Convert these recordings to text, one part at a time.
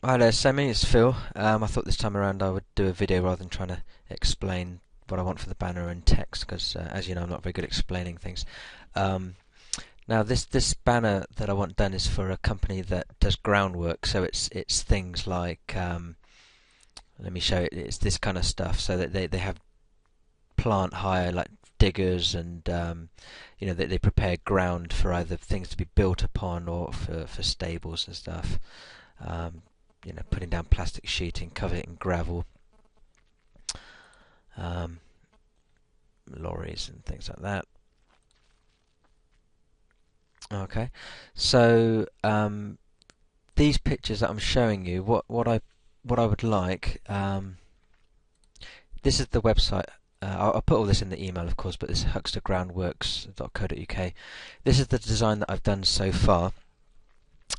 Hi there, Sammy. It's Phil. I thought this time around I would do a video rather than trying to explain what I want for the banner in text, because as you know, I'm not very good at explaining things. Um, Now, this banner that I want done is for a company that does groundwork, so it's things like let me show it. It's this kind of stuff, so that they have plant hire like diggers, and they prepare ground for either things to be built upon or for stables and stuff. Um, Putting down plastic sheeting, cover it in gravel, um, lorries and things like that. Okay, so these pictures that I'm showing you, what I would like. This is the website. I'll put all this in the email, of course, but this is huxtergroundworks.co.uk. This is the design that I've done so far,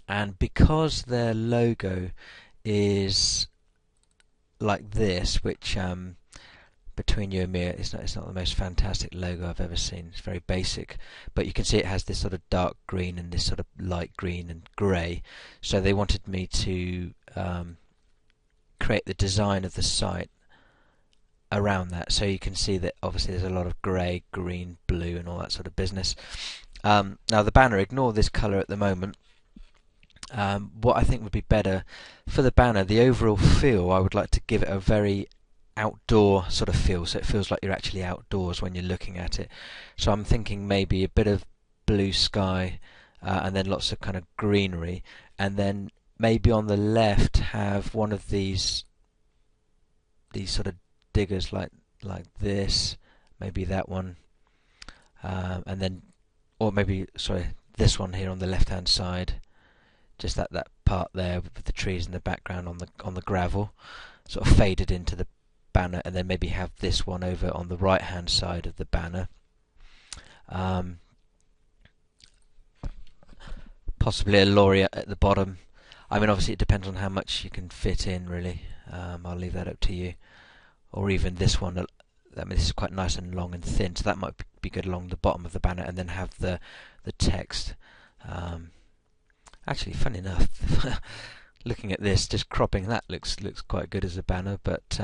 and because their logo is like this, which between you and me, it's not the most fantastic logo I've ever seen. It's very basic, but you can see it has this sort of dark green and this sort of light green and grey. So they wanted me to create the design of the site around that. So you can see that obviously there's a lot of grey, green, blue, and all that sort of business. Now the banner, ignore this colour at the moment. What I think would be better for the banner, the overall feel, I would like to give it a very outdoor sort of feel, so it feels like you're actually outdoors when you're looking at it. So I'm thinking maybe a bit of blue sky, and then lots of kind of greenery, and then maybe on the left have one of these sort of diggers like this, maybe that one, and then, or maybe, sorry, this one here on the left hand side, just that part there with the trees in the background on the gravel, sort of faded into the banner, and then maybe have this one over on the right hand side of the banner. Possibly a lorry at the bottom. I mean, obviously it depends on how much you can fit in, really. I'll leave that up to you. Or even this one. I mean, this is quite nice and long and thin, so that might be good along the bottom of the banner, and then have the text. Actually, funny enough, looking at this, just cropping that looks quite good as a banner, but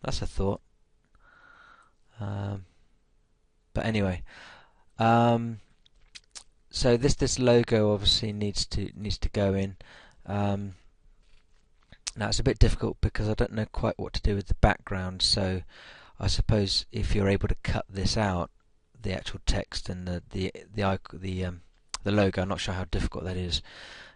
that's a thought. But anyway, so this logo obviously needs to go in. Now it's a bit difficult because I don't know quite what to do with the background. So I suppose if you're able to cut this out, the actual text and the logo, I'm not sure how difficult that is.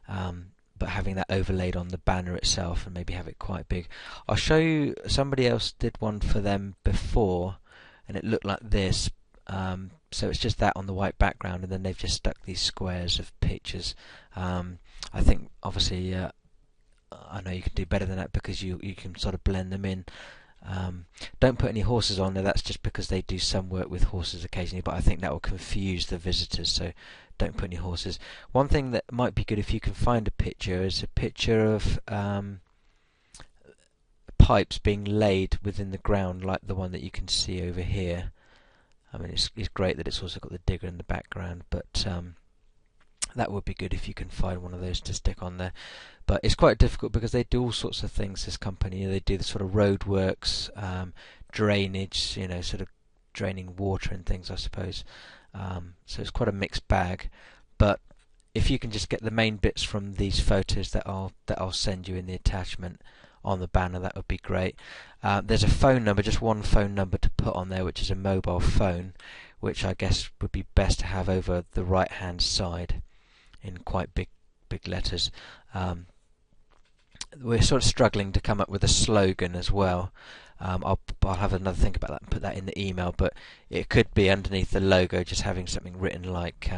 But having that overlaid on the banner itself and maybe have it quite big. I'll show you, somebody else did one for them before and it looked like this. So it's just that on the white background, and then they've just stuck these squares of pictures. I think obviously I know you can do better than that because you can sort of blend them in. Don't put any horses on there, that's just because they do some work with horses occasionally, but I think that will confuse the visitors, so don't put any horses. One thing that might be good if you can find a picture is a picture of pipes being laid within the ground, like the one that you can see over here. I mean, it's great that it's also got the digger in the background, but that would be good if you can find one of those to stick on there. But it's quite difficult because they do all sorts of things, this company. They do the sort of roadworks, drainage, sort of draining water and things, I suppose. So it's quite a mixed bag. But if you can just get the main bits from these photos that I'll send you in the attachment on the banner, that would be great. There's a phone number, just one phone number to put on there, which is a mobile phone, which I guess would be best to have over the right hand side in quite big letters. We're sort of struggling to come up with a slogan as well. I'll have another think about that and put that in the email, but it could be underneath the logo, just having something written like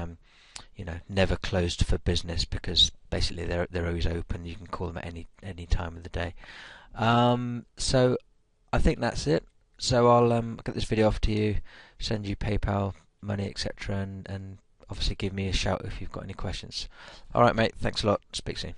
never closed for business, because basically they're always open. You can call them at any time of the day. So I think that's it. So I'll get this video off to you, send you PayPal money, etc., and obviously give me a shout if you've got any questions. Alright mate, thanks a lot, speak soon.